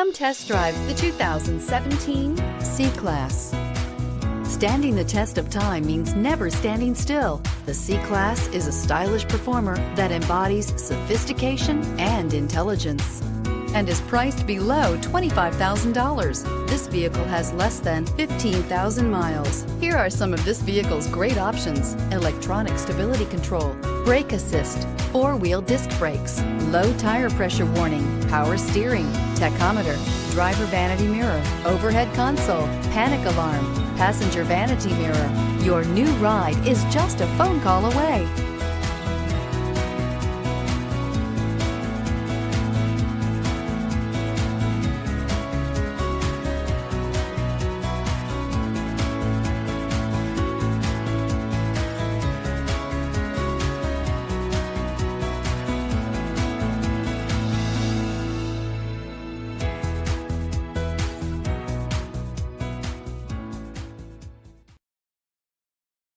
Come test drive the 2017 C-Class. Standing the test of time means never standing still. The C-Class is a stylish performer that embodies sophistication and intelligence and is priced below $25,000. This vehicle has less than 15,000 miles. Here are some of this vehicle's great options: electronic stability control, brake assist, four-wheel disc brakes, low tire pressure warning, power steering, tachometer, driver vanity mirror, overhead console, panic alarm, passenger vanity mirror. Your new ride is just a phone call away.